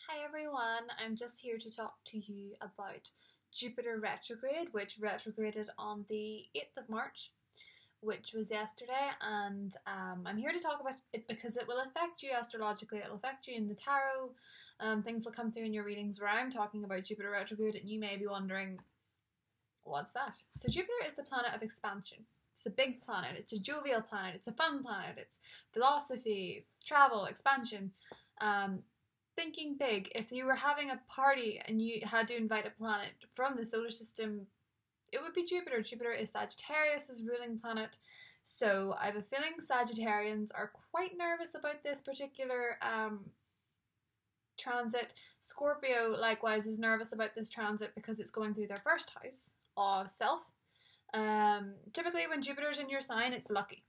Hi everyone, I'm just here to talk to you about Jupiter retrograde, which retrograded on the 8th of March, which was yesterday, and I'm here to talk about it because it will affect you astrologically, it'll affect you in the tarot, things will come through in your readings where I'm talking about Jupiter retrograde, and you may be wondering, what's that? So Jupiter is the planet of expansion. It's a big planet, it's a jovial planet, it's a fun planet, it's philosophy, travel, expansion, thinking big. If you were having a party and you had to invite a planet from the solar system, it would be Jupiter. Jupiter is Sagittarius' ruling planet. So I have a feeling Sagittarians are quite nervous about this particular transit. Scorpio, likewise, is nervous about this transit because it's going through their first house of self. Typically, when Jupiter's in your sign, it's lucky.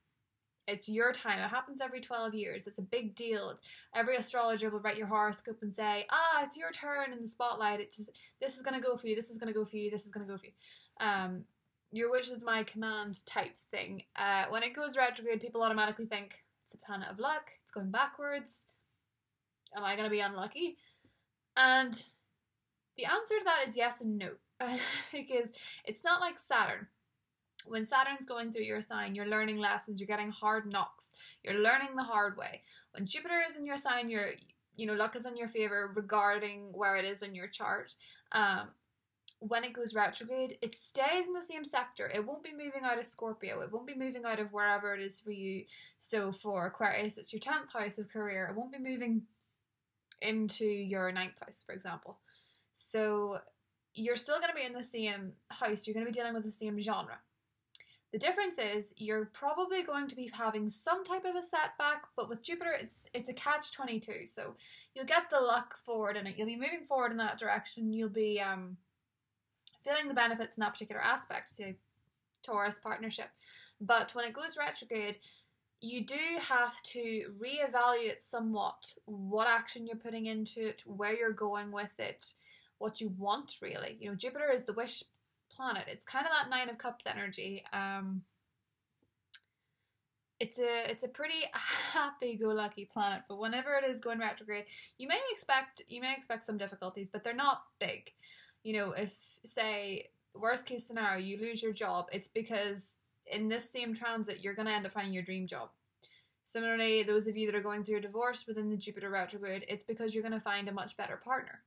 It's your time. It happens every 12 years. It's a big deal. Every astrologer will write your horoscope and say, it's your turn in the spotlight. It's just, this is going to go for you, this is going to go for you, this is going to go for you. Your wish is my command type thing. When it goes retrograde, people automatically think it's a planet of luck, it's going backwards. Am I going to be unlucky? And the answer to that is yes and no. Because it's not like Saturn. When Saturn's going through your sign, you're learning lessons, you're getting hard knocks, you're learning the hard way. When Jupiter is in your sign, luck is in your favor regarding where it is in your chart. When it goes retrograde, it stays in the same sector. It won't be moving out of Scorpio. It won't be moving out of wherever it is for you. So for Aquarius, it's your 10th house of career. It won't be moving into your 9th house, for example. So you're still going to be in the same house. You're going to be dealing with the same genre. The difference is you're probably going to be having some type of a setback, but with Jupiter, it's a catch-22. So you'll get the luck forward in it. You'll be moving forward in that direction. You'll be feeling the benefits in that particular aspect, say Taurus partnership. But when it goes retrograde, you do have to reevaluate somewhat what action you're putting into it, where you're going with it, what you want really. Jupiter is the wish planet. It's kind of that 9 of Cups energy. It's a pretty happy-go-lucky planet, but whenever it is going retrograde, you may expect some difficulties, but they're not big. If, say, worst case scenario, you lose your job, it's because in this same transit you're going to end up finding your dream job. Similarly, those of you that are going through a divorce within the Jupiter retrograde, it's because you're going to find a much better partner,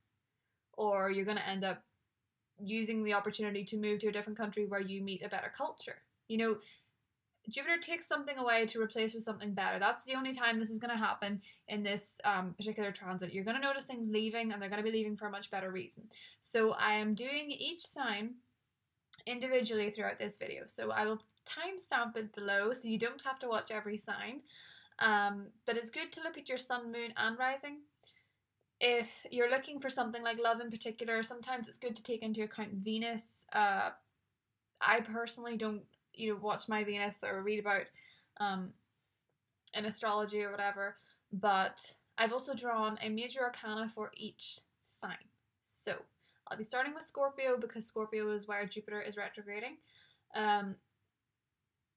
or you're going to end up using the opportunity to move to a different country where you meet a better culture. Jupiter takes something away to replace with something better. That's the only time this is going to happen in this particular transit. You're going to notice things leaving, and they're going to be leaving for a much better reason. So I am doing each sign individually throughout this video. So I will timestamp it below so you don't have to watch every sign. But it's good to look at your sun, moon, and rising. If you're looking for something like love in particular, sometimes it's good to take into account Venus. I personally don't, watch my Venus or read about in astrology or whatever, but I've also drawn a major arcana for each sign. So I'll be starting with Scorpio because Scorpio is where Jupiter is retrograding,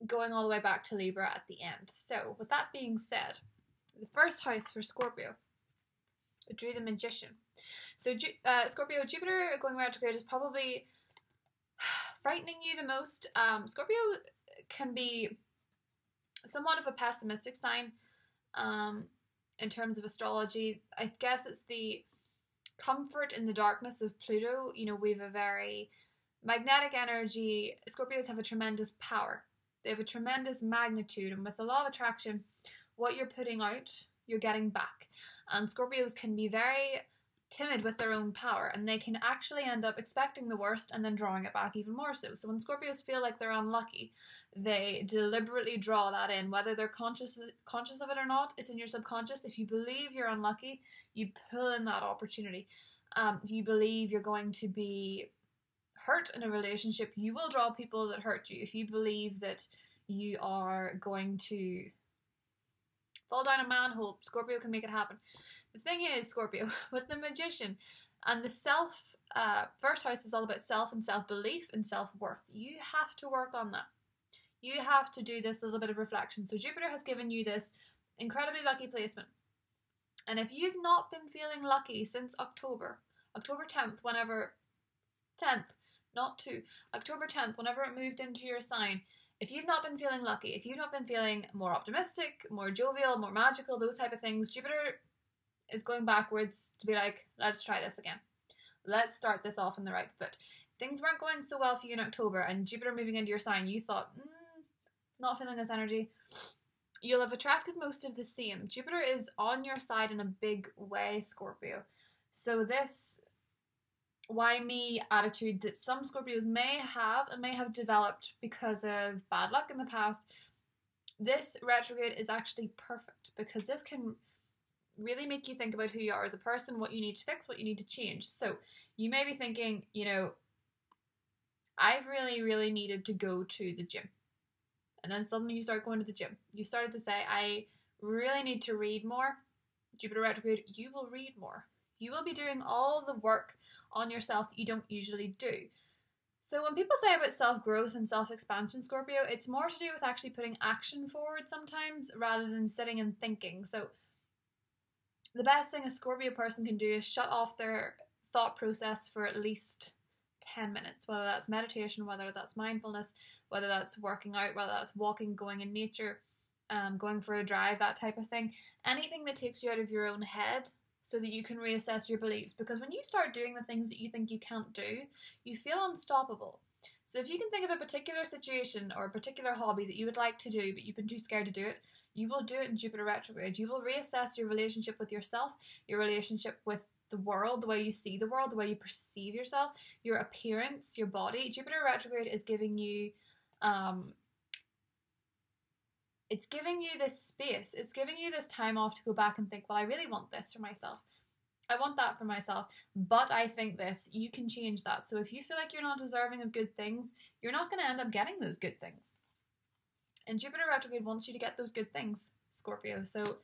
going all the way back to Libra at the end. So with that being said, the first house for Scorpio, I drew the Magician. So Scorpio, Jupiter going retrograde is probably frightening you the most. Scorpio can be somewhat of a pessimistic sign in terms of astrology. I guess it's the comfort in the darkness of Pluto. We have a very magnetic energy. Scorpios have a tremendous power. They have a tremendous magnitude, and with the law of attraction, what you're putting out, you're getting back. And Scorpios can be very timid with their own power, and they can actually end up expecting the worst and then drawing it back even more so. So when Scorpios feel like they're unlucky, they deliberately draw that in, whether they're conscious of it or not. It's in your subconscious. If you believe you're unlucky, you pull in that opportunity. If you believe you're going to be hurt in a relationship, you will draw people that hurt you. If you believe that you are going to fall down a manhole, Scorpio can make it happen. The thing is, Scorpio, with the Magician and the self, first house is all about self and self-belief and self-worth. You have to work on that. You have to do this little bit of reflection. So Jupiter has given you this incredibly lucky placement. And if you've not been feeling lucky since October 10th, whenever, 10th, not 2, October 10th, whenever it moved into your sign, if you've not been feeling lucky, if you've not been feeling more optimistic, more jovial, more magical, those type of things, Jupiter is going backwards to be like, let's try this again. Let's start this off on the right foot. Things weren't going so well for you in October and Jupiter moving into your sign, you thought, not feeling this energy. You'll have attracted most of the same. Jupiter is on your side in a big way, Scorpio. So this why me attitude that some Scorpios may have developed because of bad luck in the past, this retrograde is actually perfect because this can really make you think about who you are as a person, what you need to fix, what you need to change. So you may be thinking, you know, I've really needed to go to the gym. And then suddenly you start going to the gym. You started to say, I really need to read more. Jupiter retrograde, you will read more. You will be doing all the work on yourself that you don't usually do. So when people say about self-growth and self-expansion, Scorpio, it's more to do with actually putting action forward sometimes rather than sitting and thinking. So the best thing a Scorpio person can do is shut off their thought process for at least 10 minutes, whether that's meditation, whether that's mindfulness, whether that's working out, whether that's walking, going in nature, going for a drive, that type of thing. Anything that takes you out of your own head so that you can reassess your beliefs. Because when you start doing the things that you think you can't do, you feel unstoppable. So if you can think of a particular situation or a particular hobby that you would like to do, but you've been too scared to do it, you will do it in Jupiter retrograde. You will reassess your relationship with yourself, your relationship with the world, the way you see the world, the way you perceive yourself, your appearance, your body. Jupiter retrograde is giving you it's giving you this space. It's giving you this time off to go back and think, well, I really want this for myself. I want that for myself, but I think this. You can change that. So if you feel like you're not deserving of good things, you're not going to end up getting those good things. And Jupiter retrograde wants you to get those good things, Scorpio. So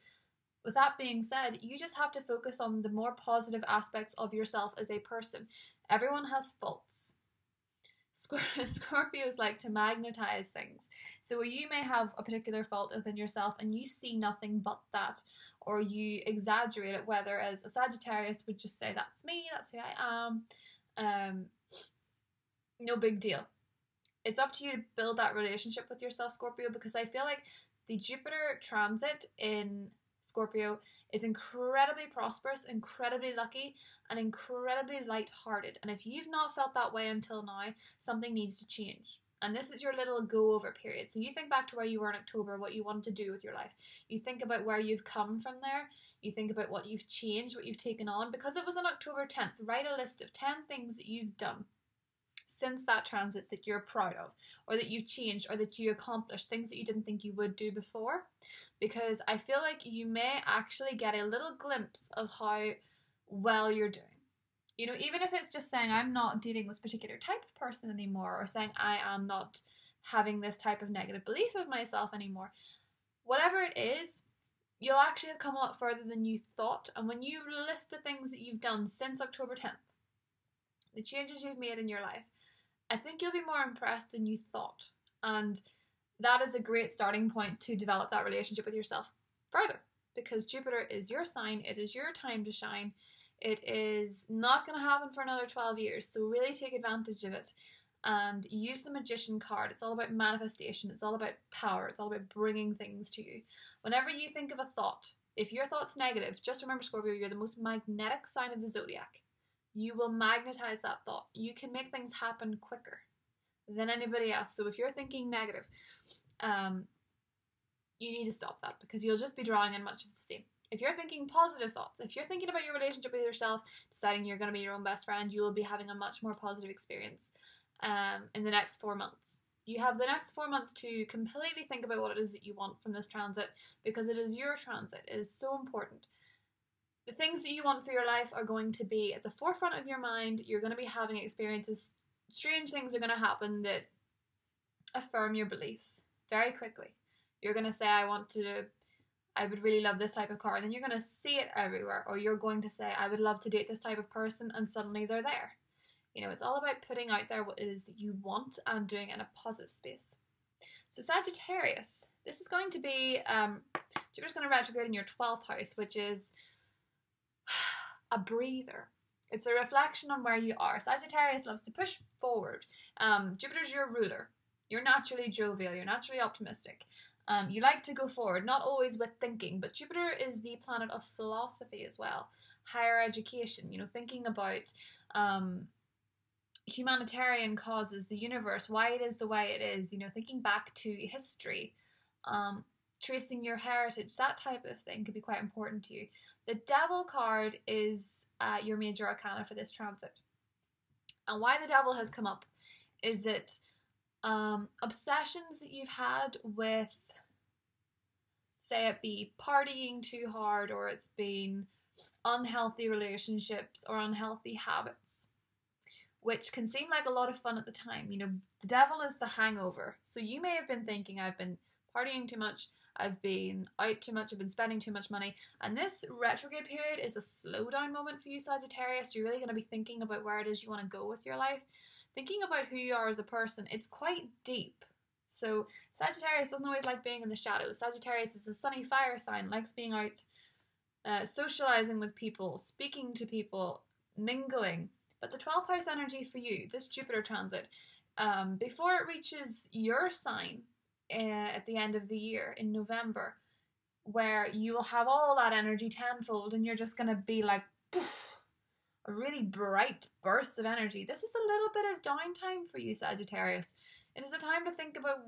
with that being said, you just have to focus on the more positive aspects of yourself as a person. Everyone has faults. Scorpios like to magnetize things. So you may have a particular fault within yourself and you see nothing but that, or you exaggerate it, whereas a Sagittarius would just say, that's me, that's who I am, no big deal. It's up to you to build that relationship with yourself, Scorpio, because I feel like the Jupiter transit in Scorpio is incredibly prosperous, incredibly lucky, and incredibly light-hearted. And if you've not felt that way until now, something needs to change. And this is your little go-over period. So you think back to where you were in October, what you wanted to do with your life. You think about where you've come from there. You think about what you've changed, what you've taken on. Because it was on October 10th, write a list of 10 things that you've done since that transit that you're proud of, or that you've changed, or that you accomplished, things that you didn't think you would do before. Because I feel like you may actually get a little glimpse of how well you're doing. You know, even if it's just saying, I'm not dating this particular type of person anymore, or saying I am not having this type of negative belief of myself anymore. Whatever it is, you'll actually have come a lot further than you thought. And when you list the things that you've done since October 10th, the changes you've made in your life, I think you'll be more impressed than you thought. And that is a great starting point to develop that relationship with yourself further. Because Jupiter is your sign, it is your time to shine. It is not going to happen for another 12 years, so really take advantage of it and use the Magician card. It's all about manifestation, it's all about power, it's all about bringing things to you. Whenever you think of a thought, if your thought's negative, just remember, Scorpio, you're the most magnetic sign of the zodiac. You will magnetize that thought. You can make things happen quicker than anybody else. So if you're thinking negative, you need to stop that because you'll just be drawing in much of the same. If you're thinking positive thoughts, if you're thinking about your relationship with yourself, deciding you're going to be your own best friend, you will be having a much more positive experience in the next 4 months. You have the next 4 months to completely think about what it is that you want from this transit because it is your transit. It is so important. The things that you want for your life are going to be at the forefront of your mind. You're going to be having experiences. Strange things are going to happen that affirm your beliefs very quickly. You're going to say, I would really love this type of car, and then you're going to see it everywhere. Or you're going to say, I would love to date this type of person, and suddenly they're there. You know, it's all about putting out there what it is that you want and doing it in a positive space. So Sagittarius, this is going to be, Jupiter's going to retrograde in your 12th house, which is a breather. It's a reflection on where you are. Sagittarius loves to push forward. Jupiter's your ruler. You're naturally jovial. You're naturally optimistic. You like to go forward, not always with thinking, but Jupiter is the planet of philosophy as well. Higher education, you know, thinking about humanitarian causes, the universe, why it is the way it is, you know, thinking back to history, tracing your heritage, that type of thing could be quite important to you. The Devil card is your major arcana for this transit. And why the Devil has come up is that obsessions that you've had with, say it be partying too hard, or it's been unhealthy relationships or unhealthy habits, which can seem like a lot of fun at the time. You know, the Devil is the hangover. So you may have been thinking, I've been partying too much, I've been out too much, I've been spending too much money. And this retrograde period is a slowdown moment for you, Sagittarius. You're really going to be thinking about where it is you want to go with your life. Thinking about who you are as a person. It's quite deep. So Sagittarius doesn't always like being in the shadows. Sagittarius is a sunny fire sign, likes being out, socializing with people, speaking to people, mingling. But the 12th house energy for you, this Jupiter transit, before it reaches your sign at the end of the year in November, where you will have all that energy tenfold and you're just going to be like, poof, a really bright burst of energy. This is a little bit of downtime for you, Sagittarius. It is a time to think about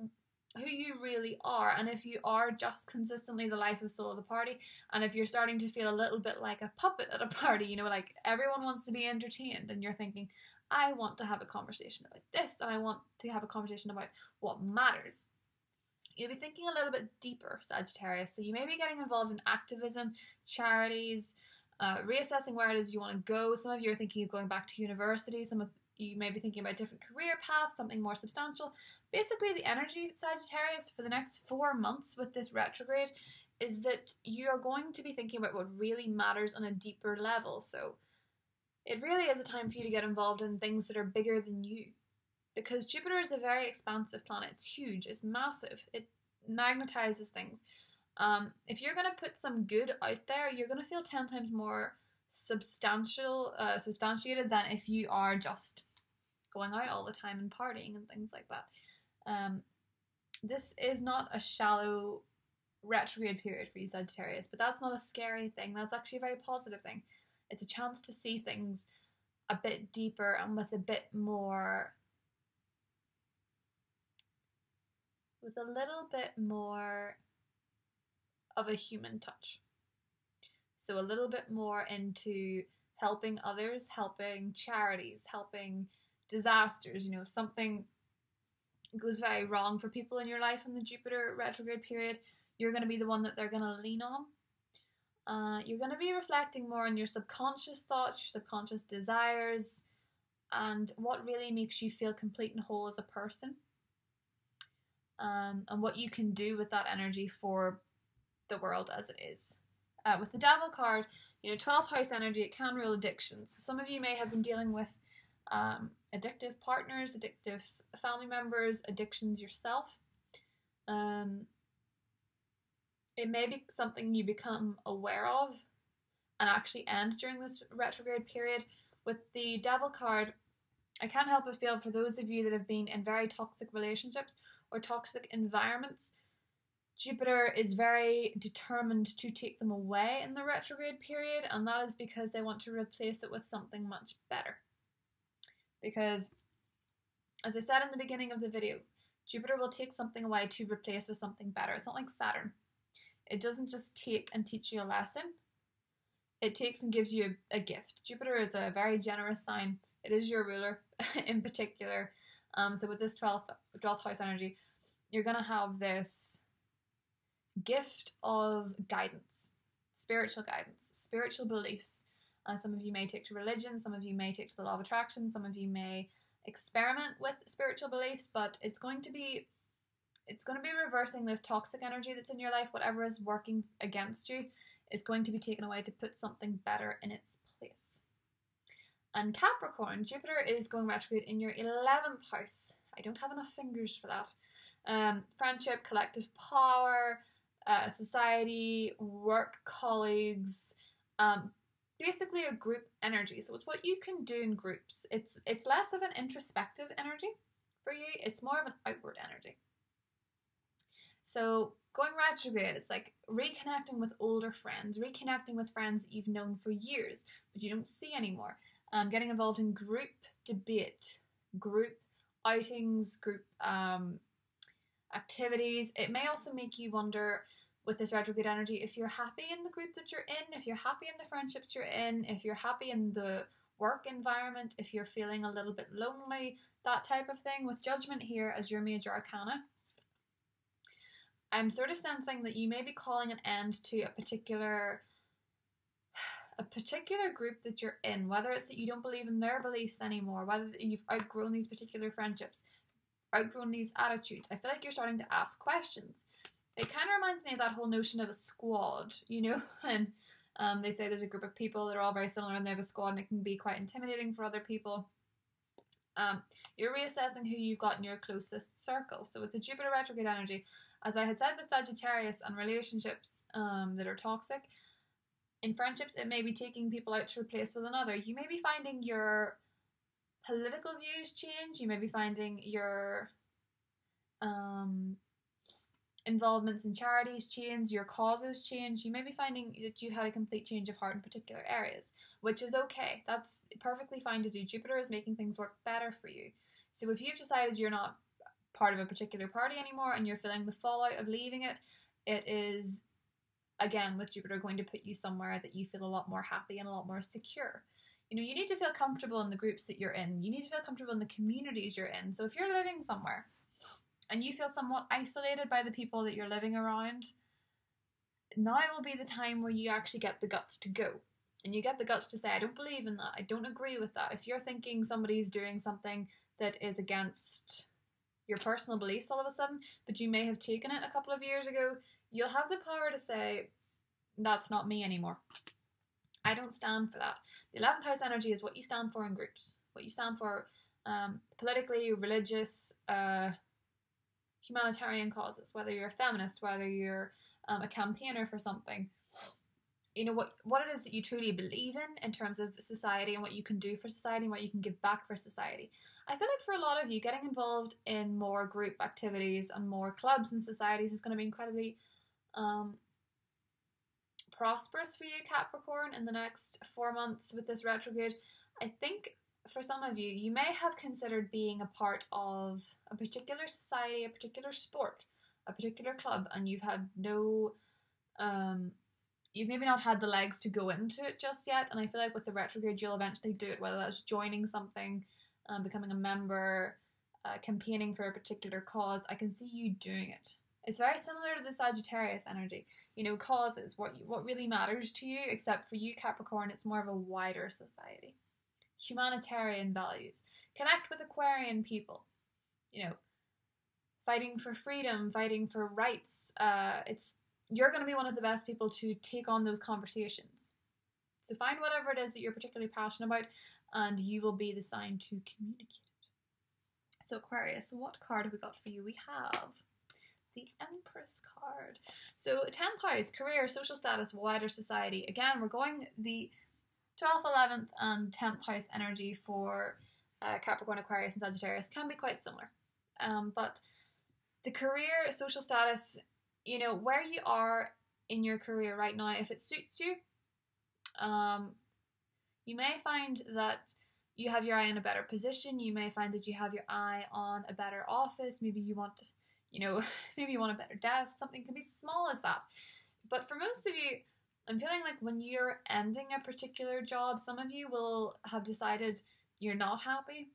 who you really are, and if you are just consistently the life of soul of the party, and if you're starting to feel a little bit like a puppet at a party, you know, like everyone wants to be entertained, and you're thinking, I want to have a conversation about this, and I want to have a conversation about what matters. You'll be thinking a little bit deeper, Sagittarius, so you may be getting involved in activism, charities, reassessing where it is you want to go. Some of you are thinking of going back to university, some of you may be thinking about different career paths, something more substantial. Basically, the energy, Sagittarius, for the next 4 months with this retrograde is that you are going to be thinking about what really matters on a deeper level. So it really is a time for you to get involved in things that are bigger than you. Because Jupiter is a very expansive planet. It's huge. It's massive. It magnetizes things. If you're going to put some good out there, you're going to feel 10 times more substantiated than if you are just going out all the time and partying and things like that. This is not a shallow retrograde period for you, Sagittarius, but that's not a scary thing. That's actually a very positive thing. It's a chance to see things a bit deeper and with a little bit more of a human touch. So a little bit more into helping others, helping charities, helping disasters. You know, if something goes very wrong for people in your life in the Jupiter retrograde period, you're going to be the one that they're going to lean on. You're going to be reflecting more on your subconscious thoughts, your subconscious desires, and what really makes you feel complete and whole as a person. And what you can do with that energy for the world as it is. With the Devil card, you know, 12th house energy, it can rule addictions. Some of you may have been dealing with addictive partners, addictive family members, addictions yourself. It may be something you become aware of and actually end during this retrograde period. With the Devil card, I can't help but feel for those of you that have been in very toxic relationships or toxic environments, Jupiter is very determined to take them away in the retrograde period, and that is because they want to replace it with something much better. Because, as I said in the beginning of the video, Jupiter will take something away to replace with something better. It's not like Saturn. It doesn't just take and teach you a lesson. It takes and gives you a gift. Jupiter is a very generous sign. It is your ruler in particular. So with this 12th house energy, you're going to have this gift of guidance, spiritual beliefs. Some of you may take to religion, some of you may take to the law of attraction, some of you may experiment with spiritual beliefs, but it's going to be reversing this toxic energy that's in your life. Whatever is working against you is going to be taken away to put something better in its place. And Capricorn, Jupiter is going retrograde in your 11th house. I don't have enough fingers for that. Friendship, collective power, society, work colleagues, basically a group energy. So it's what you can do in groups. It's less of an introspective energy for you. It's more of an outward energy. So going retrograde, it's like reconnecting with older friends, reconnecting with friends that you've known for years, but you don't see anymore. Getting involved in group debate, group outings, group activities. It may also make you wonder, with this retrograde energy, if you're happy in the group that you're in, if you're happy in the friendships you're in, if you're happy in the work environment, if you're feeling a little bit lonely, that type of thing. With Judgment here as your major arcana, I'm sort of sensing that you may be calling an end to a particular group that you're in, whether it's that you don't believe in their beliefs anymore, whether you've outgrown these particular friendships, outgrown these attitudes. I feel like you're starting to ask questions. It kind of reminds me of that whole notion of a squad, you know, and they say there's a group of people that are all very similar and they have a squad, and it can be quite intimidating for other people. You're reassessing who you've got in your closest circle. So with the Jupiter retrograde energy, as I had said with Sagittarius and relationships that are toxic, in friendships it may be taking people out to replace with another. You may be finding your political views change. You may be finding your involvements in charities change, your causes change. You may be finding that you had a complete change of heart in particular areas, which is okay. That's perfectly fine to do. Jupiter is making things work better for you. So if you've decided you're not part of a particular party anymore and you're feeling the fallout of leaving it, it is, again, with Jupiter, going to put you somewhere that you feel a lot more happy and a lot more secure. You know, you need to feel comfortable in the groups that you're in. You need to feel comfortable in the communities you're in. So if you're living somewhere and you feel somewhat isolated by the people that you're living around, now will be the time where you actually get the guts to go. And you get the guts to say, I don't believe in that. I don't agree with that. If you're thinking somebody's doing something that is against your personal beliefs all of a sudden, but you may have taken it a couple of years ago, you'll have the power to say, that's not me anymore. I don't stand for that. The 11th house energy is what you stand for in groups, what you stand for politically, religious, humanitarian causes, whether you're a feminist, whether you're a campaigner for something. You know, what it is that you truly believe in terms of society and what you can do for society and what you can give back for society. I feel like for a lot of you, getting involved in more group activities and more clubs and societies is going to be incredibly prosperous for you, Capricorn, in the next 4 months with this retrograde. I think for some of you, you may have considered being a part of a particular society, a particular sport, a particular club, and you've had no, you've maybe not had the legs to go into it just yet. And I feel like with the retrograde, you'll eventually do it, whether that's joining something, becoming a member, campaigning for a particular cause. I can see you doing it. It's very similar to the Sagittarius energy. You know, causes, what really matters to you, except for you, Capricorn, it's more of a wider society. Humanitarian values. Connect with Aquarian people. You know, fighting for freedom, fighting for rights. You're going to be one of the best people to take on those conversations. So find whatever it is that you're particularly passionate about, and you will be the sign to communicate it. So Aquarius, what card have we got for you? We have the Empress card. So 10th house, career, social status, wider society. Again, we're going the 12th, 11th, and 10th house energy for Capricorn, Aquarius, and Sagittarius can be quite similar. But the career, social status, you know, where you are in your career right now, if it suits you, you may find that you have your eye on a better position. You may find that you have your eye on a better office. Maybe you want, you know, maybe you want a better desk. Something can be small as that. But for most of you, I'm feeling like when you're ending a particular job, some of you will have decided you're not happy.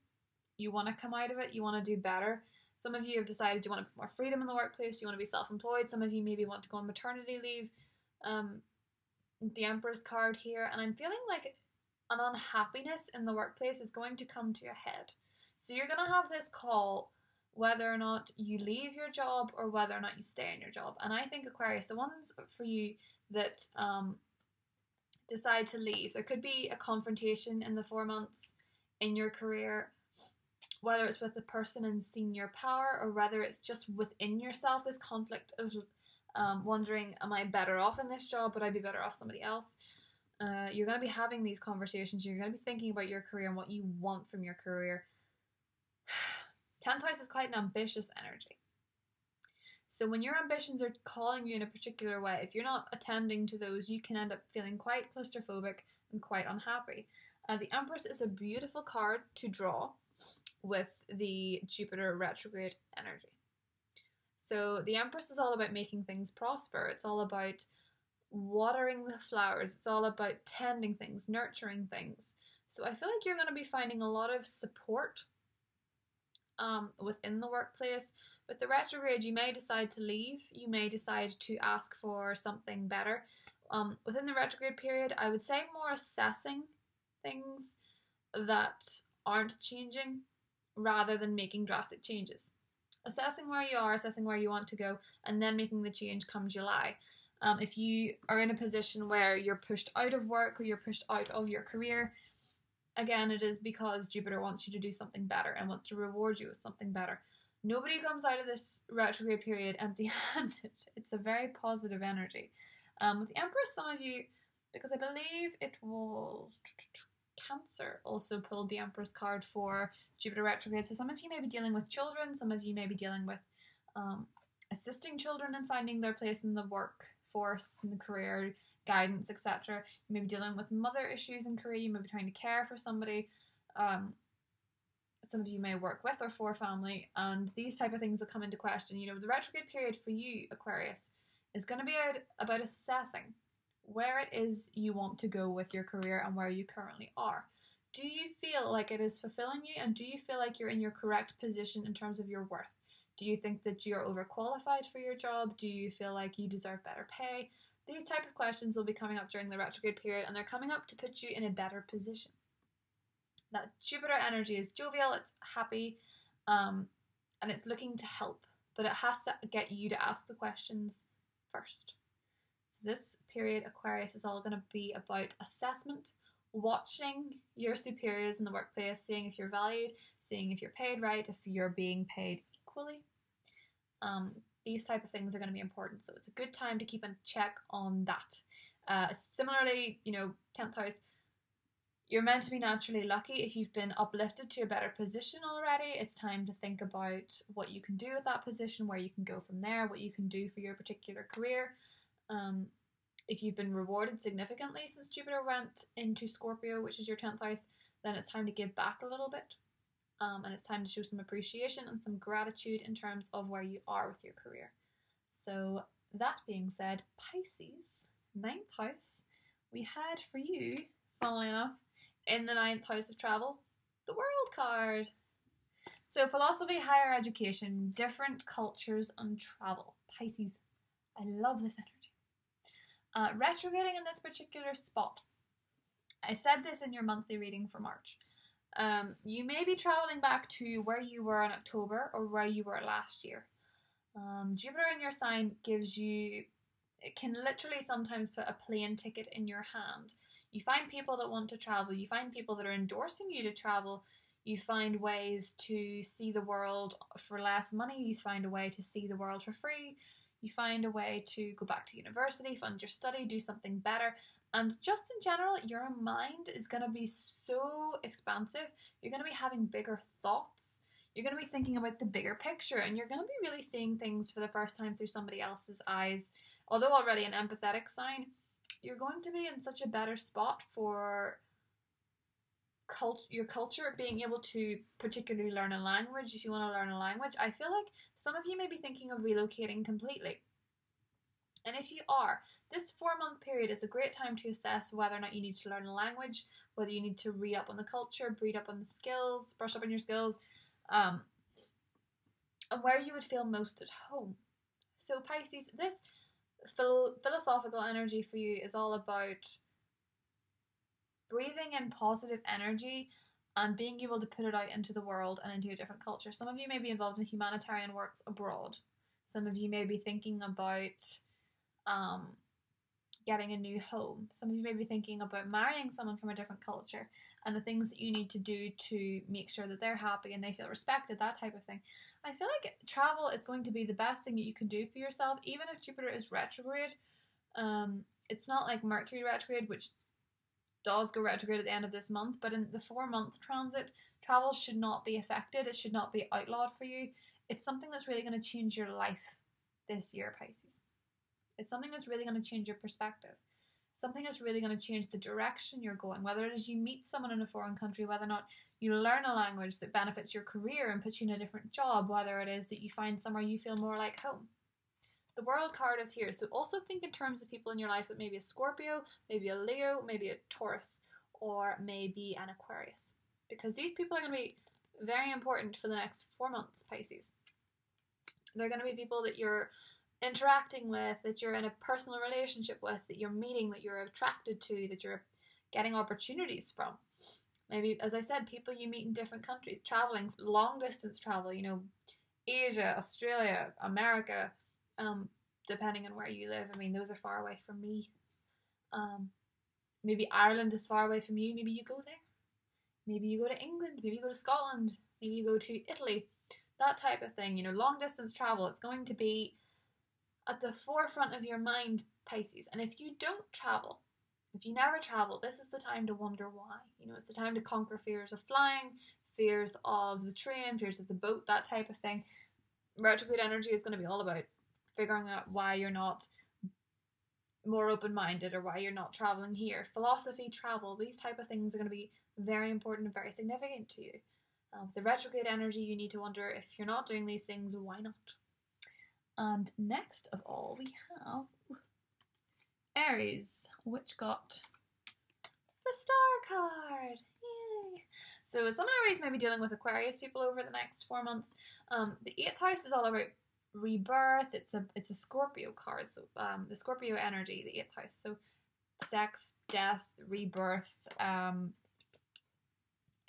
You want to come out of it. You want to do better. Some of you have decided you want to put more freedom in the workplace. You want to be self-employed. Some of you maybe want to go on maternity leave. The Empress card here. And I'm feeling like an unhappiness in the workplace is going to come to a head. So you're going to have this call whether or not you leave your job or whether or not you stay in your job. And I think, Aquarius, the ones for you that decide to leave, there could be a confrontation in the 4 months in your career, whether it's with the person in senior power or whether it's just within yourself, this conflict of wondering, am I better off in this job? Would I be better off somebody else? You're going to be having these conversations. You're going to be thinking about your career and what you want from your career. 10th house is quite an ambitious energy. So when your ambitions are calling you in a particular way, if you're not attending to those, you can end up feeling quite claustrophobic and quite unhappy. The Empress is a beautiful card to draw with the Jupiter retrograde energy. So the Empress is all about making things prosper. It's all about watering the flowers. It's all about tending things, nurturing things. So I feel like you're going to be finding a lot of support within the workplace. With the retrograde, you may decide to leave. You may decide to ask for something better. Within the retrograde period, I would say more assessing things that aren't changing rather than making drastic changes. Assessing where you are, assessing where you want to go, and then making the change come July. If you are in a position where you're pushed out of work or you're pushed out of your career, again, it is because Jupiter wants you to do something better and wants to reward you with something better. Nobody comes out of this retrograde period empty-handed. It's a very positive energy. With the Empress, some of you, because I believe it was Cancer, also pulled the Empress card for Jupiter retrograde. So some of you may be dealing with children. Some of you may be dealing with assisting children and finding their place in the workforce, in the career, guidance, etc. You may be dealing with mother issues in career. You may be trying to care for somebody. Some of you may work with or for family, and these type of things will come into question. You know, the retrograde period for you, Aquarius, is going to be about assessing where it is you want to go with your career and where you currently are. Do you feel like it is fulfilling you, and do you feel like you're in your correct position in terms of your worth? Do you think that you're overqualified for your job? Do you feel like you deserve better pay? These type of questions will be coming up during the retrograde period, and they're coming up to put you in a better position. That Jupiter energy is jovial, it's happy, and it's looking to help, but it has to get you to ask the questions first. So this period, Aquarius, is all going to be about assessment, watching your superiors in the workplace, seeing if you're valued, seeing if you're paid right, if you're being paid equally. These type of things are going to be important, so it's a good time to keep a check on that. Similarly, you know, 10th house, you're meant to be naturally lucky. If you've been uplifted to a better position already, it's time to think about what you can do with that position, where you can go from there, what you can do for your particular career. If you've been rewarded significantly since Jupiter went into Scorpio, which is your 10th house, then it's time to give back a little bit. And it's time to show some appreciation and some gratitude in terms of where you are with your career. So that being said, Pisces, 9th house, we had for you, funnily enough, in the 9th house of travel, the World card. So philosophy, higher education, different cultures and travel. Pisces, I love this energy. Retrograding in this particular spot. I said this in your monthly reading for March. You may be traveling back to where you were in October or where you were last year. Jupiter in your sign gives you, it can literally sometimes put a plane ticket in your hand. You find people that want to travel. You find people that are endorsing you to travel. You find ways to see the world for less money. You find a way to see the world for free. You find a way to go back to university, fund your study, do something better. And just in general, your mind is going to be so expansive. You're going to be having bigger thoughts. You're going to be thinking about the bigger picture, and you're going to be really seeing things for the first time through somebody else's eyes. Although already an empathetic sign, you're going to be in such a better spot for your culture, being able to particularly learn a language. If you want to learn a language, I feel like some of you may be thinking of relocating completely. And if you are, this 4-month period is a great time to assess whether or not you need to learn a language, whether you need to read up on the culture, read up on the skills, brush up on your skills, and where you would feel most at home. So Pisces, this philosophical energy for you is all about breathing in positive energy and being able to put it out into the world and into a different culture. Some of you may be involved in humanitarian works abroad. Some of you may be thinking about getting a new home. Some of you may be thinking about marrying someone from a different culture and the things that you need to do to make sure that they're happy and they feel respected, that type of thing. I feel like travel is going to be the best thing that you can do for yourself, even if Jupiter is retrograde. It's not like Mercury retrograde, which does go retrograde at the end of this month, but in the 4-month transit, travel should not be affected. It should not be outlawed for you. It's something that's really going to change your life this year, Pisces. It's something that's really going to change your perspective. Something that's really going to change the direction you're going, whether it is you meet someone in a foreign country, whether or not you learn a language that benefits your career and puts you in a different job, whether it is that you find somewhere you feel more like home. The World card is here, so also think in terms of people in your life that maybe a Scorpio, maybe a Leo, maybe a Taurus, or maybe an Aquarius. Because these people are going to be very important for the next 4 months, Pisces. They're going to be people that you're interacting with, that you're in a personal relationship with, that you're meeting, that you're attracted to, that you're getting opportunities from. Maybe, as I said, people you meet in different countries, traveling, long distance travel, you know, Asia, Australia, America, depending on where you live. I mean, those are far away from me. Maybe Ireland is far away from you. Maybe you go there. Maybe you go to England. Maybe you go to Scotland. Maybe you go to Italy. That type of thing. You know, long distance travel. It's going to be at the forefront of your mind, Pisces. And if you don't travel, if you never travel, this is the time to wonder why. You know, it's the time to conquer fears of flying, fears of the train, fears of the boat, that type of thing. Retrograde energy is going to be all about figuring out why you're not more open-minded or why you're not traveling here. Philosophy, travel, these type of things are going to be very important and very significant to you. With the retrograde energy, you need to wonder if you're not doing these things, why not? And next of all, we have Aries, which got the Star card. Yay! So some Aries may be dealing with Aquarius people over the next 4 months. The 8th house is all about rebirth. It's a Scorpio card, so the Scorpio energy, the 8th house. So sex, death, rebirth,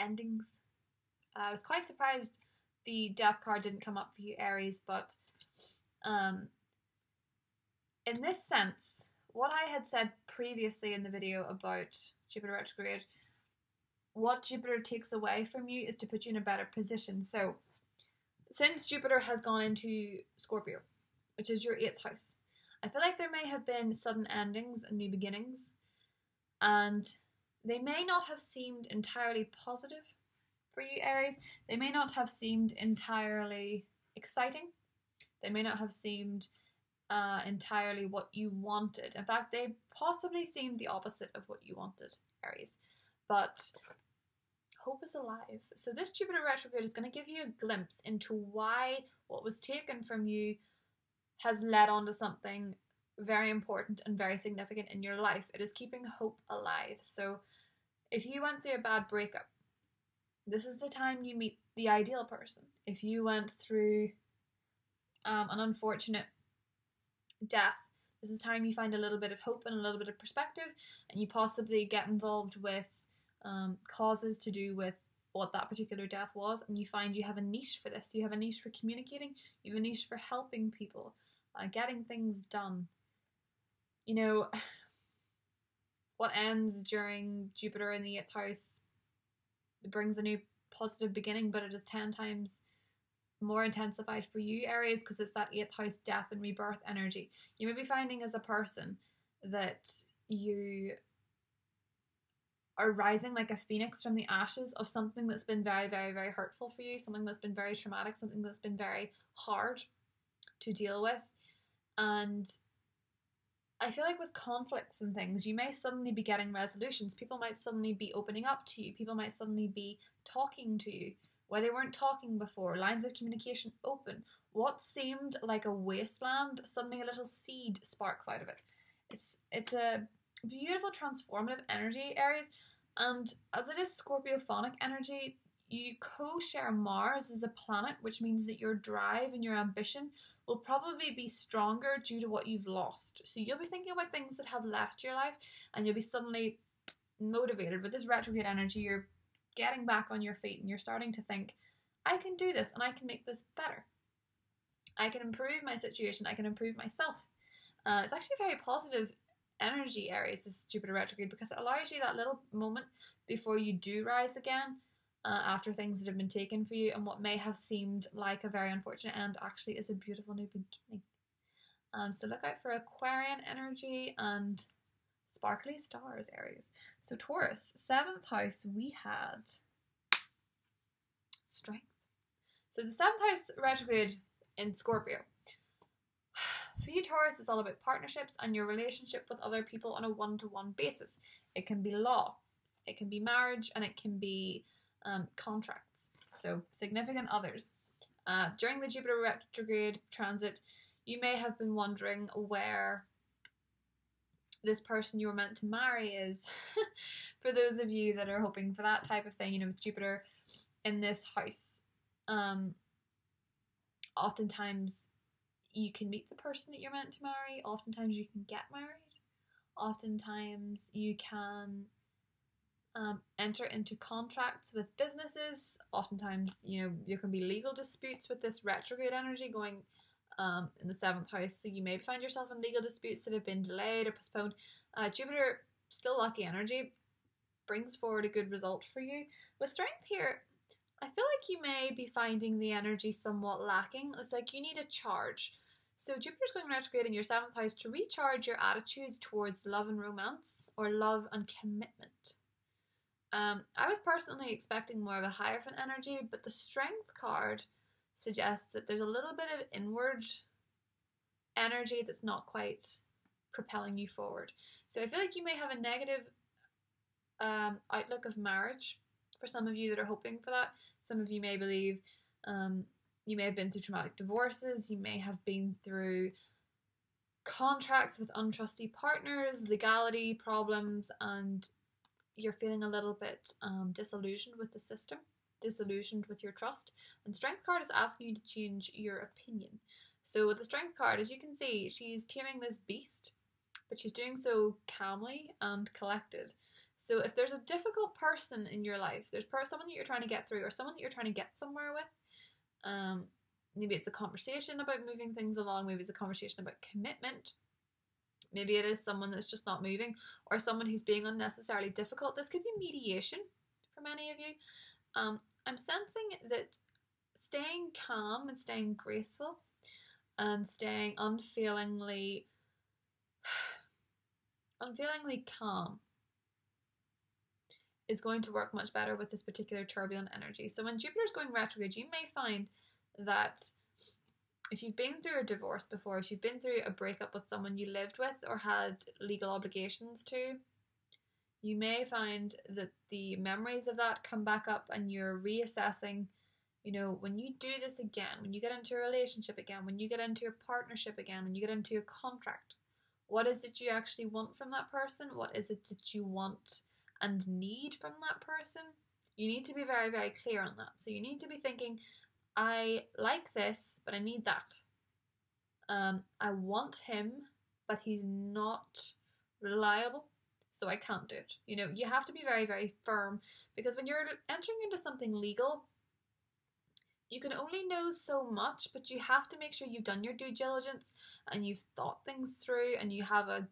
endings. I was quite surprised the death card didn't come up for you, Aries, but in this sense, what I had said previously in the video about Jupiter retrograde, what Jupiter takes away from you is to put you in a better position. So since Jupiter has gone into Scorpio, which is your 8th house, I feel like there may have been sudden endings and new beginnings, and they may not have seemed entirely positive for you, Aries. They may not have seemed entirely exciting. They may not have seemed entirely what you wanted. In fact, they possibly seemed the opposite of what you wanted, Aries. But hope is alive. So this Jupiter retrograde is going to give you a glimpse into why what was taken from you has led on to something very important and very significant in your life. It is keeping hope alive. So if you went through a bad breakup, this is the time you meet the ideal person. If you went through an unfortunate death, this is time you find a little bit of hope and a little bit of perspective, and you possibly get involved with causes to do with what that particular death was, and you find you have a niche for this. You have a niche for communicating, you have a niche for helping people, getting things done. You know, what ends during Jupiter in the 8th house, it brings a new positive beginning, but it is 10 times more intensified for you, Aries, because it's that 8th house death and rebirth energy. You may be finding as a person that you are rising like a phoenix from the ashes of something that's been very, very, very hurtful for you, something that's been very traumatic, something that's been very hard to deal with. And I feel like with conflicts and things, you may suddenly be getting resolutions. People might suddenly be opening up to you. People might suddenly be talking to you where they weren't talking before. Lines of communication open. What seemed like a wasteland, suddenly a little seed sparks out of it. It's a beautiful transformative energy, Aries. And as it is Scorpiophonic energy, you co-share Mars as a planet, which means that your drive and your ambition will probably be stronger due to what you've lost. So you'll be thinking about things that have left your life, and you'll be suddenly motivated. With this retrograde energy, you're getting back on your feet and you're starting to think, I can do this and I can make this better. I can improve my situation. I can improve myself. It's actually a very positive energy, Aries, this Jupiter retrograde, because it allows you that little moment before you do rise again, after things that have been taken for you, and what may have seemed like a very unfortunate end actually is a beautiful new beginning. So look out for Aquarian energy and Sparkly stars, Aries. So Taurus, 7th house, we had strength. So the 7th house retrograde in Scorpio. For you, Taurus, it's all about partnerships and your relationship with other people on a one-to-one basis. It can be law, it can be marriage, and it can be contracts. So significant others. During the Jupiter retrograde transit, you may have been wondering where this person you were meant to marry is. For those of you that are hoping for that type of thing, you know, with Jupiter in this house, oftentimes you can meet the person that you're meant to marry. Oftentimes you can get married. Oftentimes you can enter into contracts with businesses. Oftentimes, you know, there can be legal disputes with this retrograde energy going in the 7th house. So you may find yourself in legal disputes that have been delayed or postponed. Jupiter, still lucky energy, brings forward a good result for you. With strength here, I feel like you may be finding the energy somewhat lacking. It's like you need a charge. So Jupiter's going retrograde in your 7th house to recharge your attitudes towards love and romance, or love and commitment. I was personally expecting more of a Hierophant energy, but the Strength card suggests that there's a little bit of inward energy that's not quite propelling you forward. So I feel like you may have a negative outlook of marriage for some of you that are hoping for that. Some of you may believe you may have been through traumatic divorces, you may have been through contracts with untrusty partners, legality problems, and you're feeling a little bit disillusioned with the system, disillusioned with your trust. And Strength card is asking you to change your opinion. So with the Strength card, as you can see, she's taming this beast, but she's doing so calmly and collected. So if there's a difficult person in your life, there's someone that you're trying to get through, or someone that you're trying to get somewhere with, maybe it's a conversation about moving things along, maybe it's a conversation about commitment, maybe it is someone that's just not moving, or someone who's being unnecessarily difficult. This could be mediation for many of you. I'm sensing that staying calm and staying graceful and staying unfailingly calm is going to work much better with this particular turbulent energy. So when Jupiter's going retrograde, you may find that if you've been through a divorce before, if you've been through a breakup with someone you lived with or had legal obligations to, you may find that the memories of that come back up and you're reassessing, you know, when you do this again, when you get into a relationship again, when you get into a partnership again, when you get into a contract, what is it you actually want from that person? What is it that you want and need from that person? You need to be very, very clear on that. So you need to be thinking, I like this, but I need that. I want him, but he's not reliable, so I can't do it. You know, you have to be very, very firm, because when you're entering into something legal, you can only know so much, but you have to make sure you've done your due diligence and you've thought things through, and you have a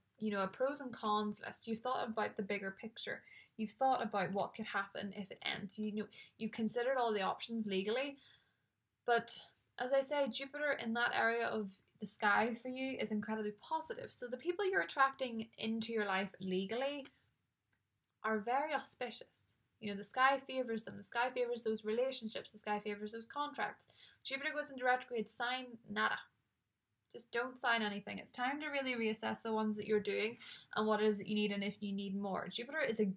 pros and cons list. You've thought about the bigger picture. You've thought about what could happen if it ends. You know, you've considered all the options legally. But as I say, Jupiter in that area of the sky for you is incredibly positive. So the people you're attracting into your life legally are very auspicious. You know, the sky favours them. The sky favours those relationships. The sky favours those contracts. Jupiter goes into retrograde, sign nada. Just don't sign anything. It's time to really reassess the ones that you're doing and what it is that you need and if you need more. Jupiter is a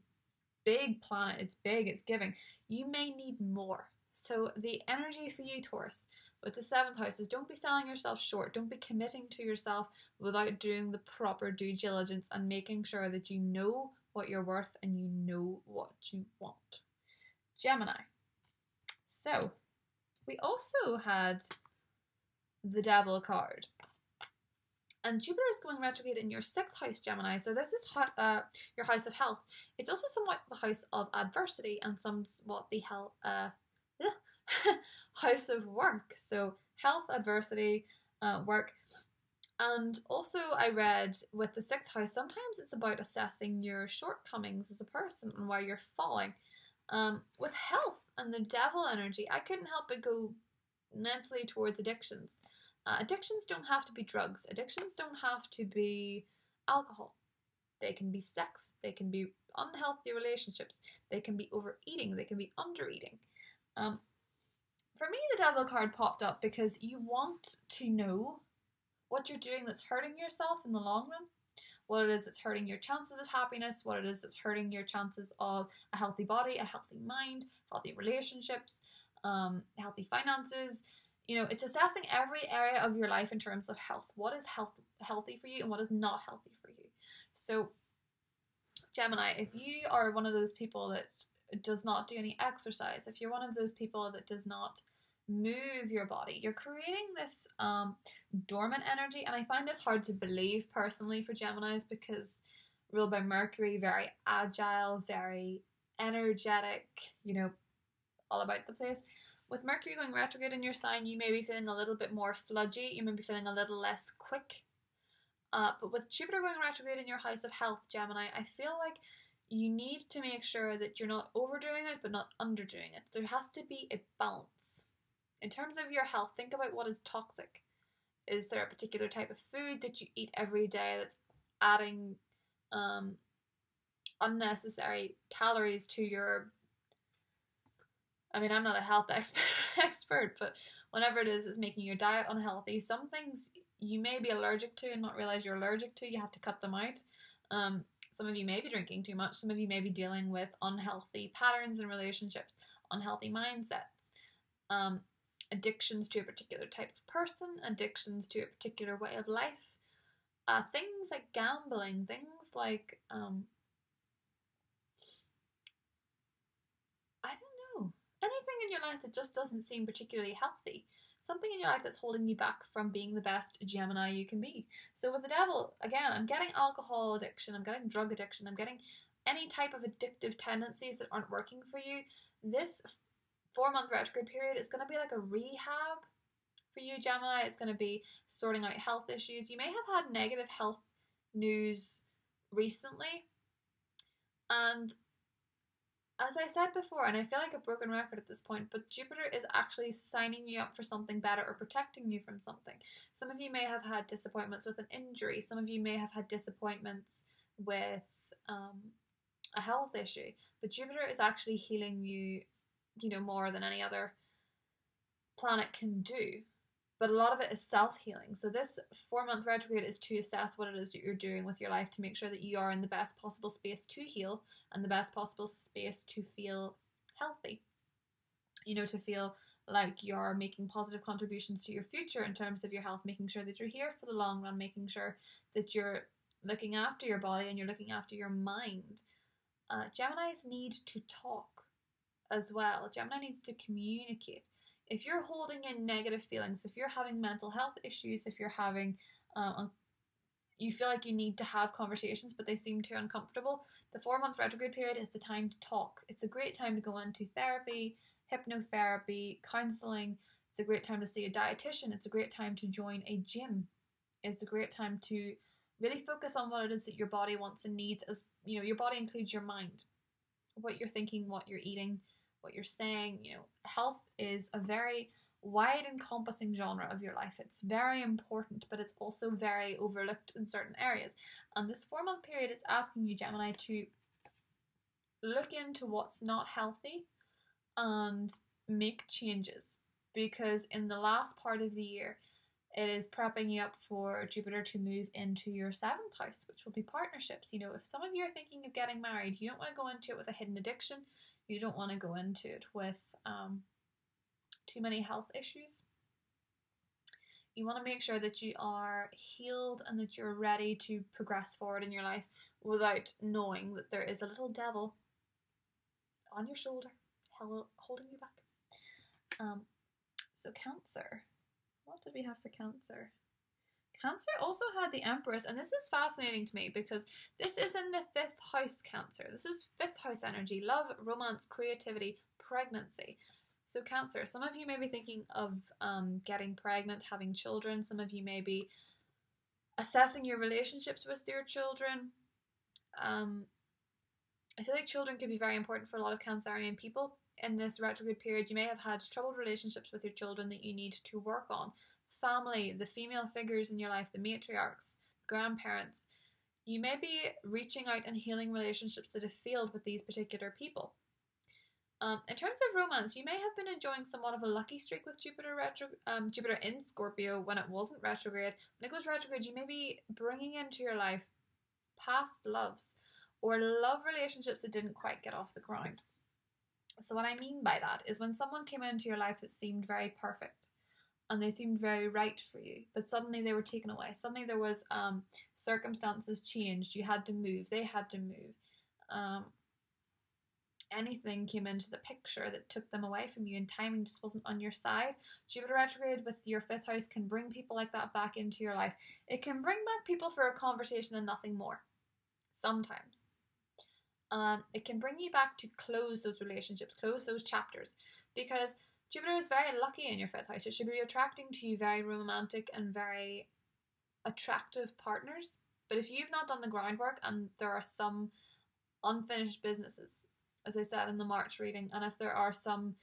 big planet. It's big. It's giving. You may need more. So the energy for you, Taurus, with the 7th house is don't be selling yourself short. Don't be committing to yourself without doing the proper due diligence and making sure that you know what you're worth and you know what you want. Gemini. So we also had the Devil card. And Jupiter is going retrograde in your 6th house, Gemini. So this is your house of health. It's also somewhat the house of adversity and somewhat the house of work. So health, adversity, work. And also I read with the 6th house, sometimes it's about assessing your shortcomings as a person and where you're falling. With health and the Devil energy, I couldn't help but go mentally towards addictions don't have to be drugs. Addictions don't have to be alcohol. They can be sex, they can be unhealthy relationships, they can be overeating, they can be undereating. For me, the Devil card popped up because you want to know what you're doing that's hurting yourself in the long run, what it is that's hurting your chances of happiness, what it is that's hurting your chances of a healthy body, a healthy mind, healthy relationships, healthy finances. You know, it's assessing every area of your life in terms of health. What is healthy for you and what is not healthy for you? So, Gemini, if you are one of those people that does not do any exercise, if you're one of those people that does not move your body, you're creating this dormant energy. And I find this hard to believe personally for Geminis because ruled by Mercury, very agile, very energetic, you know, all about the place. With Mercury going retrograde in your sign, you may be feeling a little bit more sludgy, you may be feeling a little less quick. But with Jupiter going retrograde in your house of health, Gemini, I feel like you need to make sure that you're not overdoing it but not underdoing it. There has to be a balance. In terms of your health, think about what is toxic. Is there a particular type of food that you eat every day that's adding unnecessary calories to your... I mean, I'm not a health expert, but whenever it is making your diet unhealthy, some things you may be allergic to and not realize you're allergic to, you have to cut them out. Some of you may be drinking too much. Some of you may be dealing with unhealthy patterns in relationships, unhealthy mindsets, addictions to a particular type of person, addictions to a particular way of life, things like gambling, things like, I don't know, anything in your life that just doesn't seem particularly healthy. Something in your life that's holding you back from being the best Gemini you can be. So with the Devil, again, I'm getting alcohol addiction, I'm getting drug addiction, I'm getting any type of addictive tendencies that aren't working for you. This 4-month retrograde period is going to be like a rehab for you, Gemini. It's going to be sorting out health issues. You may have had negative health news recently. And as I said before, and I feel like a broken record at this point, but Jupiter is actually signing you up for something better or protecting you from something. Some of you may have had disappointments with an injury. Some of you may have had disappointments with a health issue. But Jupiter is actually healing you, you know, more than any other planet can do. But a lot of it is self-healing. So this 4-month retrograde is to assess what it is that you're doing with your life to make sure that you are in the best possible space to heal and the best possible space to feel healthy. You know, to feel like you're making positive contributions to your future in terms of your health, making sure that you're here for the long run, making sure that you're looking after your body and you're looking after your mind. Geminis need to talk as well. Gemini needs to communicate. If you're holding in negative feelings, if you're having mental health issues, if you're having, you feel like you need to have conversations but they seem too uncomfortable, the 4-month retrograde period is the time to talk. It's a great time to go into therapy, hypnotherapy, counselling. It's a great time to see a dietitian. It's a great time to join a gym. It's a great time to really focus on what it is that your body wants and needs. As you know, your body includes your mind, what you're thinking, what you're eating, what you're saying. You know, health is a very wide encompassing genre of your life. It's very important, but it's also very overlooked in certain areas. And this 4-month period is asking you, Gemini, to look into what's not healthy and make changes, because in the last part of the year it is prepping you up for Jupiter to move into your 7th house, which will be partnerships. You know, if some of you are thinking of getting married, you don't want to go into it with a hidden addiction. You don't want to go into it with too many health issues. You want to make sure that you are healed and that you're ready to progress forward in your life without knowing that there is a little devil on your shoulder holding you back. So Cancer. What did we have for Cancer? Cancer also had the Empress, and this was fascinating to me because this is in the 5th house, Cancer. This is 5th house energy, love, romance, creativity, pregnancy. So Cancer, some of you may be thinking of getting pregnant, having children. Some of you may be assessing your relationships with your children. I feel like children can be very important for a lot of Cancerian people. In this retrograde period, you may have had troubled relationships with your children that you need to work on. Family, the female figures in your life, the matriarchs, grandparents, You may be reaching out and healing relationships that have failed with these particular people. In terms of romance, you may have been enjoying somewhat of a lucky streak with Jupiter in Scorpio when it wasn't retrograde. When it goes retrograde, you may be bringing into your life past loves or love relationships that didn't quite get off the ground. So what I mean by that is when someone came into your life that seemed very perfect and they seemed very right for you, but suddenly they were taken away. Suddenly there was circumstances changed. You had to move. They had to move. Anything came into the picture that took them away from you, and timing just wasn't on your side. Jupiter retrograde with your 5th house can bring people like that back into your life. It can bring back people for a conversation and nothing more. Sometimes. It can bring you back to close those relationships, close those chapters, because Jupiter is very lucky in your 5th house. It should be attracting to you very romantic and very attractive partners. But if you've not done the groundwork and there are some unfinished businesses, as I said in the March reading, and if there are some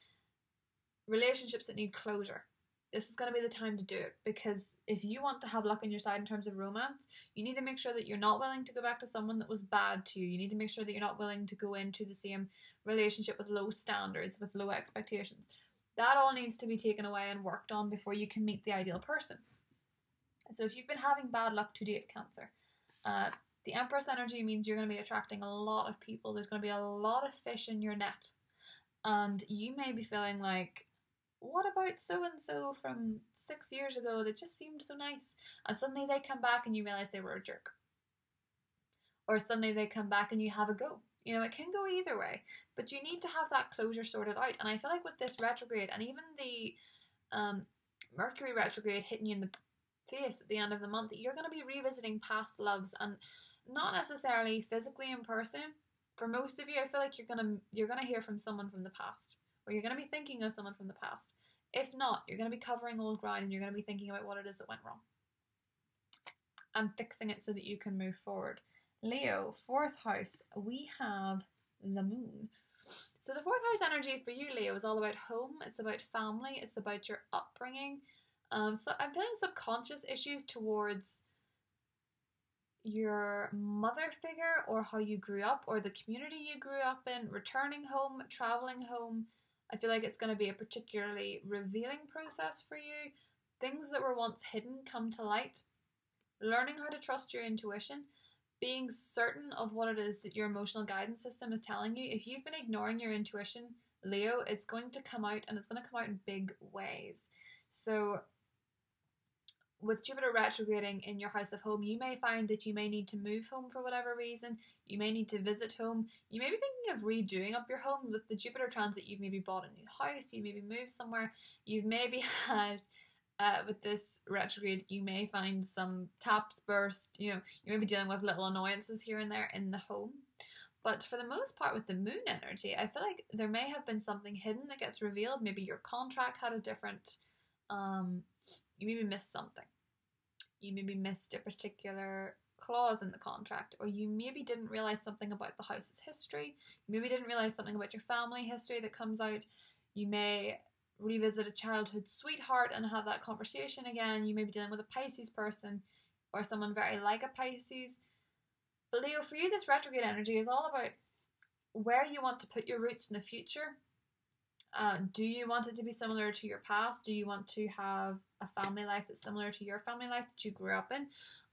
relationships that need closure, this is going to be the time to do it. Because if you want to have luck on your side in terms of romance, you need to make sure that you're not willing to go back to someone that was bad to you. You need to make sure that you're not willing to go into the same relationship with low standards, with low expectations. That all needs to be taken away and worked on before you can meet the ideal person. So if you've been having bad luck to date, Cancer, the Empress energy means you're going to be attracting a lot of people. There's going to be a lot of fish in your net. And you may be feeling like, what about so-and-so from 6 years ago that just seemed so nice? And suddenly they come back and you realize they were a jerk. Or suddenly they come back and you have a go. You know, it can go either way. But you need to have that closure sorted out. And I feel like with this retrograde and even the Mercury retrograde hitting you in the face at the end of the month, you're going to be revisiting past loves, and not necessarily physically in person. For most of you, I feel like you're gonna hear from someone from the past, or you're gonna be thinking of someone from the past. If not, you're gonna be covering old ground and you're gonna be thinking about what it is that went wrong and fixing it so that you can move forward. Leo, 4th house, we have the moon. So the 4th house energy for you, Leo, is all about home. It's about family. It's about your upbringing. So I'm feeling subconscious issues towards your mother figure, or how you grew up, or the community you grew up in, returning home, traveling home. I feel like it's going to be a particularly revealing process for you. Things that were once hidden come to light. Learning how to trust your intuition. Being certain of what it is that your emotional guidance system is telling you. If you've been ignoring your intuition, Leo, it's going to come out, and it's going to come out in big ways. So with Jupiter retrograding in your house of home, you may find that you may need to move home for whatever reason. You may need to visit home. You may be thinking of redoing up your home. With the Jupiter transit, you've maybe bought a new house. You maybe moved somewhere. You've maybe had, with this retrograde, you may find some taps burst. You know, you may be dealing with little annoyances here and there in the home. But for the most part, with the moon energy, I feel like there may have been something hidden that gets revealed. Maybe your contract had a different... you maybe missed something. You maybe missed a particular clause in the contract, or you maybe didn't realize something about the house's history. You maybe didn't realize something about your family history that comes out. You may revisit a childhood sweetheart and have that conversation again. You may be dealing with a Pisces person or someone very like a Pisces. But Leo, for you, this retrograde energy is all about where you want to put your roots in the future. Do you want it to be similar to your past? Do you want to have a family life that's similar to your family life that you grew up in?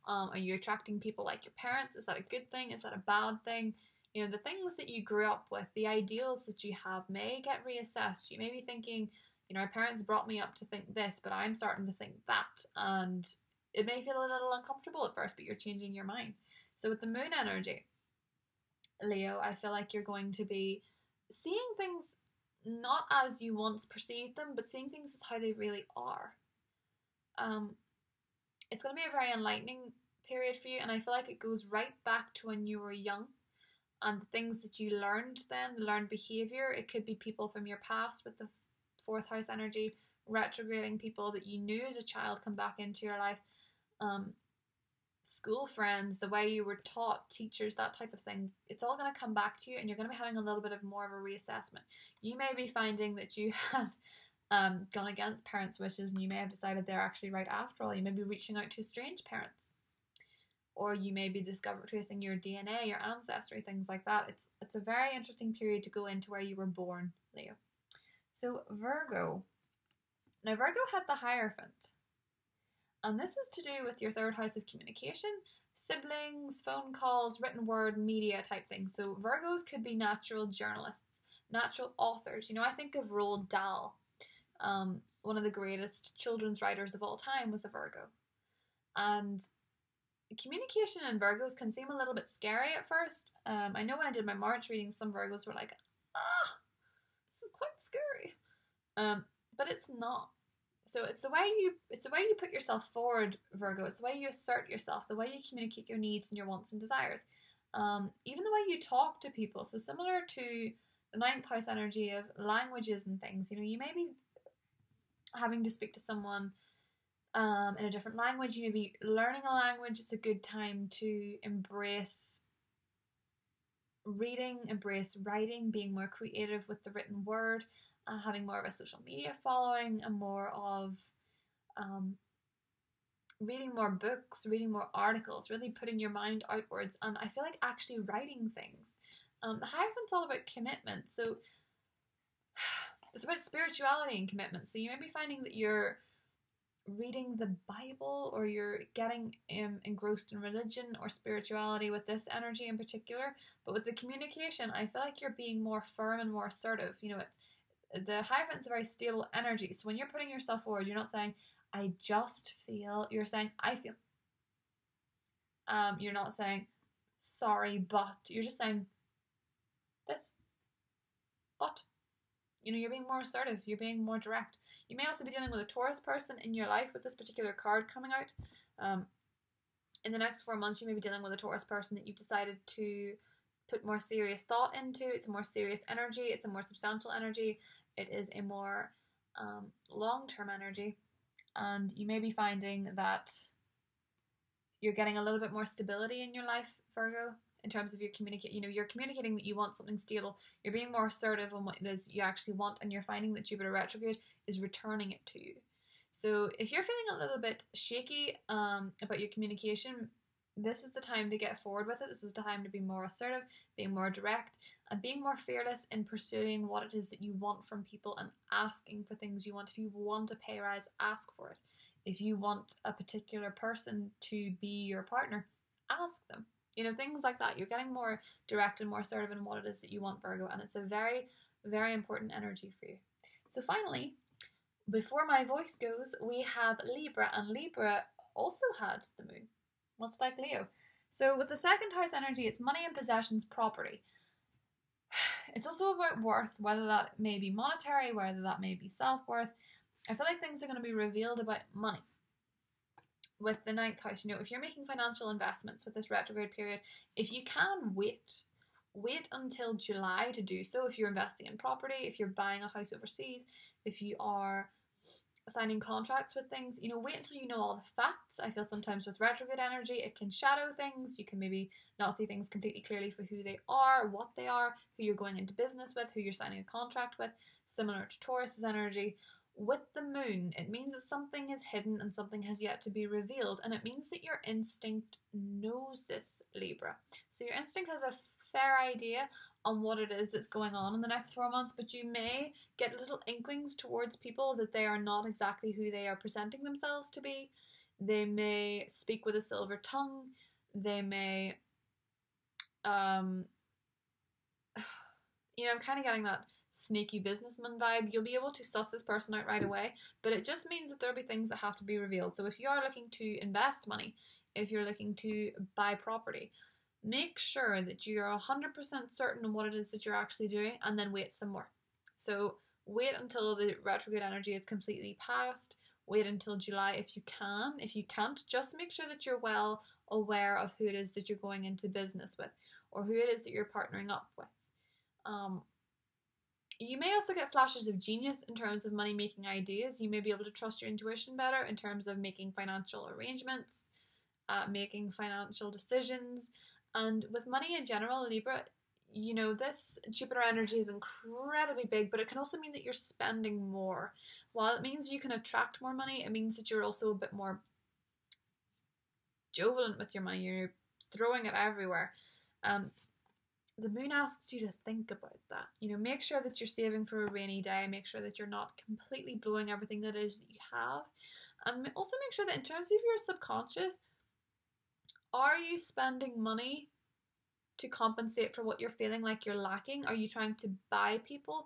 Are you attracting people like your parents? Is that a good thing? Is that a bad thing? You know, the things that you grew up with, the ideals that you have may get reassessed. You may be thinking, you know, my parents brought me up to think this, but I'm starting to think that. And it may feel a little uncomfortable at first, but you're changing your mind. So with the moon energy, Leo, I feel like you're going to be seeing things not as you once perceived them, but seeing things as how they really are. It's going to be a very enlightening period for you, and I feel like it goes right back to when you were young and the things that you learned then, the learned behaviour. It could be people from your past with the 4th house energy, retrograding people that you knew as a child come back into your life. School friends, the way you were taught, teachers, that type of thing, it's all going to come back to you, and you're going to be having a little bit of more of a reassessment. You may be finding that you had gone against parents' wishes, and you may have decided they're actually right after all. You may be reaching out to estranged parents. or you may be tracing your DNA, your ancestry, things like that. It's a very interesting period to go into where you were born, Leo. So Virgo. Now Virgo had the Hierophant. And this is to do with your third house of communication, siblings, phone calls, written word, media type things. So Virgos could be natural journalists, natural authors. You know, I think of Roald Dahl. One of the greatest children's writers of all time was a Virgo. And communication in Virgos can seem a little bit scary at first. I know when I did my March reading, some Virgos were like, this is quite scary. But it's not. So it's the way you put yourself forward, Virgo. It's the way you assert yourself, the way you communicate your needs and your wants and desires. Even the way you talk to people. So similar to the ninth house energy of languages and things. You know, you may be having to speak to someone in a different language. You may be learning a language. It's a good time to embrace reading, embrace writing, being more creative with the written word. Having more of a social media following and more of reading more books, reading more articles, really putting your mind outwards, and I feel like actually writing things. The Hierophant's all about commitment, so it's about spirituality and commitment. So you may be finding that you're reading the Bible, or you're getting engrossed in religion or spirituality with this energy in particular, but with the communication, I feel like you're being more firm and more assertive. You know, the Hierophant's a very stable energy. So when you're putting yourself forward, you're not saying, I just feel. You're saying, I feel. You're not saying, sorry, but. You're just saying, this. But. You know, you're being more assertive. You're being more direct. You may also be dealing with a Taurus person in your life with this particular card coming out. In the next 4 months, you may be dealing with a Taurus person that you've decided to put more serious thought into. It's a more serious energy. It's a more substantial energy. It is a more long-term energy, and you may be finding that you're getting a little bit more stability in your life, Virgo, in terms of your you're communicating that you want something stable. You're being more assertive on what it is you actually want, and you're finding that Jupiter retrograde is returning it to you. So if you're feeling a little bit shaky about your communication, this is the time to get forward with it. This is the time to be more assertive, being more direct, and being more fearless in pursuing what it is that you want from people and asking for things you want. If you want a pay rise, ask for it. If you want a particular person to be your partner, ask them. You know, things like that. You're getting more direct and more assertive in what it is that you want, Virgo, and it's a very, very important energy for you. So finally, before my voice goes, we have Libra, and Libra also had the moon, much like Leo. So with the second house energy, it's money and possessions, property. It's also about worth, whether that may be monetary, whether that may be self-worth. I feel like things are going to be revealed about money with the ninth house. You know, if you're making financial investments with this retrograde period, if you can wait until July to do so. If you're investing in property, if you're buying a house overseas, if you are signing contracts with things, you know, wait until you know all the facts. I feel sometimes with retrograde energy, it can shadow things. You can maybe not see things completely clearly for who they are, what they are, who you're going into business with, who you're signing a contract with, similar to Taurus's energy. With the moon, it means that something is hidden and something has yet to be revealed, and it means that your instinct knows this, Libra. So your instinct has a fair idea on what it is that's going on in the next 4 months, but you may get little inklings towards people that they are not exactly who they are presenting themselves to be. They may speak with a silver tongue. They may, I'm kind of getting that sneaky businessman vibe. You'll be able to suss this person out right away, but it just means that there'll be things that have to be revealed. So if you are looking to invest money, if you're looking to buy property, make sure that you're 100% certain on what it is that you're actually doing, and then wait some more. So wait until the retrograde energy is completely past. Wait until July if you can. If you can't, just make sure that you're well aware of who it is that you're going into business with, or who it is that you're partnering up with. You may also get flashes of genius in terms of money-making ideas. You may be able to trust your intuition better in terms of making financial arrangements, making financial decisions. And with money in general, Libra, you know, this Jupiter energy is incredibly big, but it can also mean that you're spending more. While it means you can attract more money, it means that you're also a bit more jubilant with your money, you're throwing it everywhere. The moon asks you to think about that. You know, make sure that you're saving for a rainy day. Make sure that you're not completely blowing everything that is that you have. And also make sure that in terms of your subconscious, are you spending money to compensate for what you're feeling like you're lacking? Are you trying to buy people,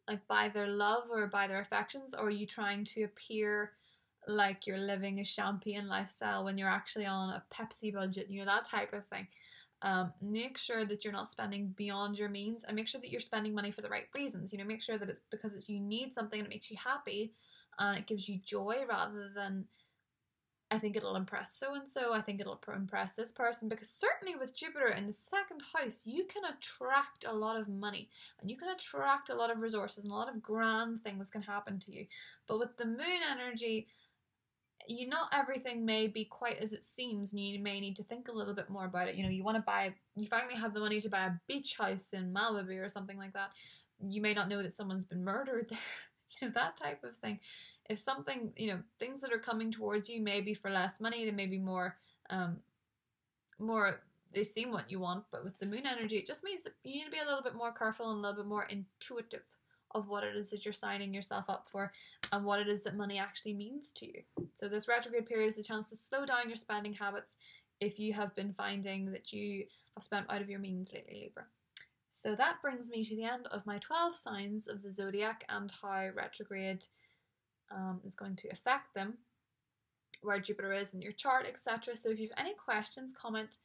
like buy their love or buy their affections? Or are you trying to appear like you're living a champagne lifestyle when you're actually on a Pepsi budget? You know, that type of thing. Make sure that you're not spending beyond your means, and make sure that you're spending money for the right reasons. You know, make sure that it's because you need something and it makes you happy and it gives you joy, rather than I think it'll impress so and so, I think it'll impress this person. Because certainly with Jupiter in the second house, you can attract a lot of money and you can attract a lot of resources, and a lot of grand things can happen to you. But with the moon energy, not everything may be quite as it seems, and you may need to think a little bit more about it. You know, you finally have the money to buy a beach house in Malibu or something like that. You may not know that someone's been murdered there. You know, that type of thing. If something, things that are coming towards you may be for less money, they may be more, they seem what you want. But with the moon energy, it just means that you need to be a little bit more careful and a little bit more intuitive of what it is that you're signing yourself up for and what it is that money actually means to you. So this retrograde period is a chance to slow down your spending habits if you have been finding that you have spent out of your means lately, Libra. So that brings me to the end of my 12 signs of the zodiac and how retrograde is going to affect them, where Jupiter is in your chart, etc. So if you have any questions, comment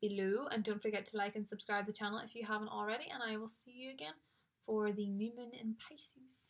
below, and don't forget to like and subscribe the channel if you haven't already, and I will see you again for the new moon in Pisces.